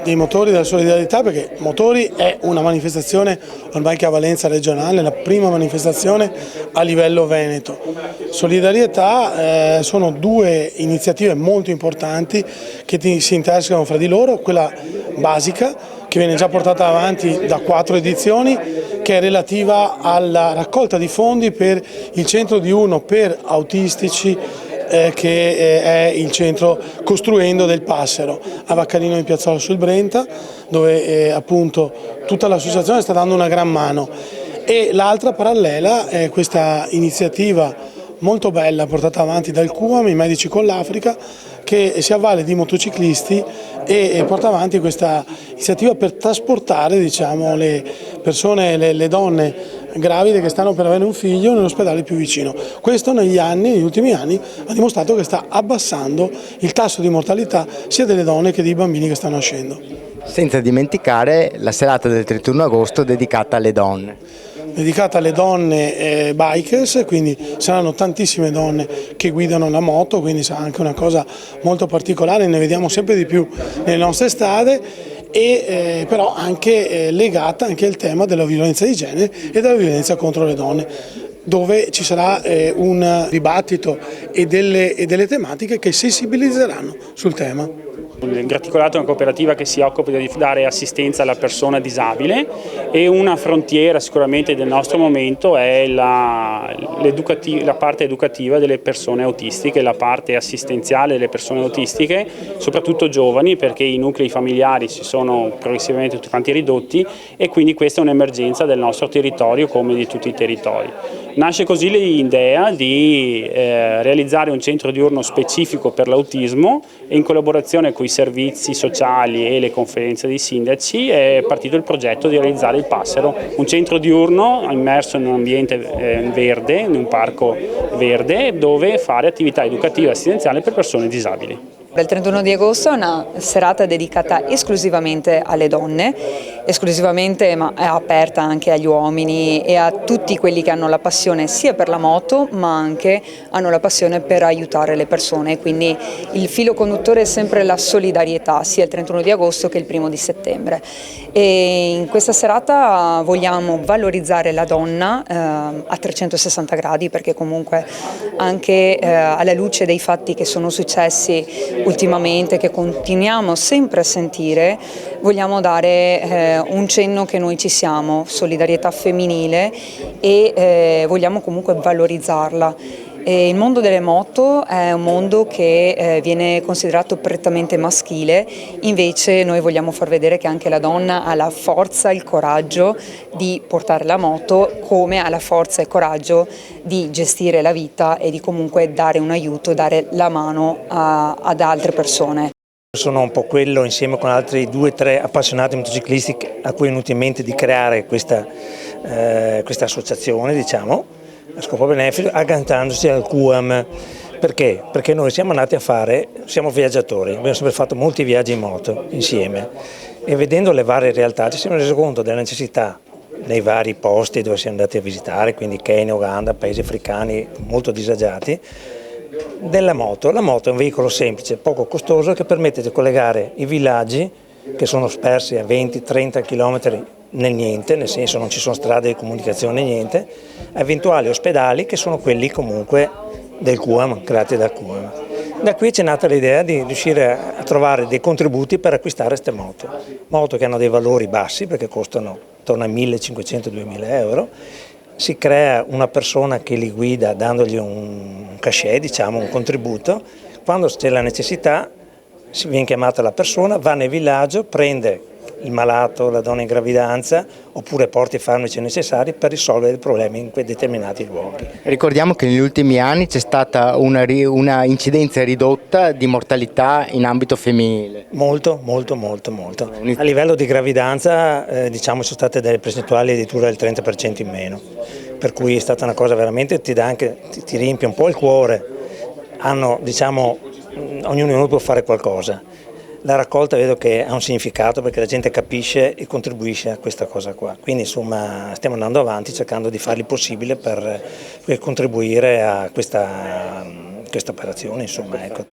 dei motori della solidarietà, perché Motori è una manifestazione ormai che ha valenza regionale, la prima manifestazione a livello veneto. Solidarietà sono due iniziative molto importanti che si intersecano fra di loro, quella basica che viene già portata avanti da 4 edizioni, che è relativa alla raccolta di fondi per il centro diurno per autistici che è il centro Costruendo del Passero a Vaccarino in Piazzola sul Brenta, dove appunto tutta l'associazione sta dando una gran mano. E l'altra parallela è questa iniziativa molto bella portata avanti dal CUAM, i Medici con l'Africa, che si avvale di motociclisti e porta avanti questa iniziativa per trasportare, diciamo, le persone, le donne gravide che stanno per avere un figlio nell'ospedale più vicino. Questo negli ultimi anni ha dimostrato che sta abbassando il tasso di mortalità sia delle donne che dei bambini che stanno nascendo. Senza dimenticare la serata del 31 agosto dedicata alle donne. Dedicata alle donne bikers, quindi saranno tantissime donne che guidano la moto, quindi sarà anche una cosa molto particolare, ne vediamo sempre di più nelle nostre strade, e però anche legata anche al tema della violenza di genere e della violenza contro le donne, dove ci sarà un dibattito e delle tematiche che sensibilizzeranno sul tema. Il Graticolato è una cooperativa che si occupa di dare assistenza alla persona disabile e una frontiera sicuramente del nostro momento è la parte educativa delle persone autistiche, la parte assistenziale delle persone autistiche, soprattutto giovani, perché i nuclei familiari si sono progressivamente tutti quanti ridotti e quindi questa è un'emergenza del nostro territorio come di tutti i territori. Nasce così l'idea di realizzare un centro diurno specifico per l'autismo e in collaborazione con i servizi sociali e le conferenze dei sindaci è partito il progetto di realizzare il Passero, un centro diurno immerso in un ambiente verde, in un parco verde, dove fare attività educativa e assistenziale per persone disabili. Il 31 di agosto è una serata dedicata esclusivamente alle donne, esclusivamente, ma è aperta anche agli uomini e a tutti quelli che hanno la passione sia per la moto ma anche hanno la passione per aiutare le persone, quindi il filo conduttore è sempre la solidarietà sia il 31 di agosto che il 1° di settembre. E in questa serata vogliamo valorizzare la donna a 360 gradi, perché comunque anche alla luce dei fatti che sono successi ultimamente, che continuiamo sempre a sentire, vogliamo dare un cenno che noi ci siamo, solidarietà femminile, e vogliamo comunque valorizzarla. Il mondo delle moto è un mondo che viene considerato prettamente maschile, invece noi vogliamo far vedere che anche la donna ha la forza e il coraggio di portare la moto, come ha la forza e il coraggio di gestire la vita e di comunque dare un aiuto, dare la mano ad altre persone. Sono un po' quello, insieme con altri 2 o 3 appassionati motociclisti, a cui è venuto in mente di creare questa associazione, diciamo, a scopo benefico, agganciandosi al CUAM. Perché? Perché noi siamo viaggiatori, abbiamo sempre fatto molti viaggi in moto insieme e vedendo le varie realtà ci siamo resi conto della necessità nei vari posti dove siamo andati a visitare, quindi Kenya, Uganda, paesi africani molto disagiati, della moto. La moto è un veicolo semplice, poco costoso, che permette di collegare i villaggi che sono spersi a 20-30 km nel niente, nel senso non ci sono strade di comunicazione, niente, a eventuali ospedali che sono quelli comunque del CUAM, creati dal CUAM. Da qui c'è nata l'idea di riuscire a trovare dei contributi per acquistare queste moto che hanno dei valori bassi perché costano intorno a 1.500-2.000 euro. Si crea una persona che li guida dandogli un cachet, diciamo un contributo. Quando c'è la necessità si viene chiamata la persona, va nel villaggio, prende il malato, la donna in gravidanza, oppure porta i farmaci necessari per risolvere i problemi in quei determinati luoghi. Ricordiamo che negli ultimi anni c'è stata una incidenza ridotta di mortalità in ambito femminile. Molto. A livello di gravidanza diciamo ci sono state delle percentuali addirittura del 30% in meno, per cui è stata una cosa veramente, ti riempie un po' il cuore. Diciamo, ognuno di noi può fare qualcosa. La raccolta vedo che ha un significato perché la gente capisce e contribuisce a questa cosa qua. Quindi insomma stiamo andando avanti cercando di fare il possibile per contribuire a questa operazione, insomma, ecco.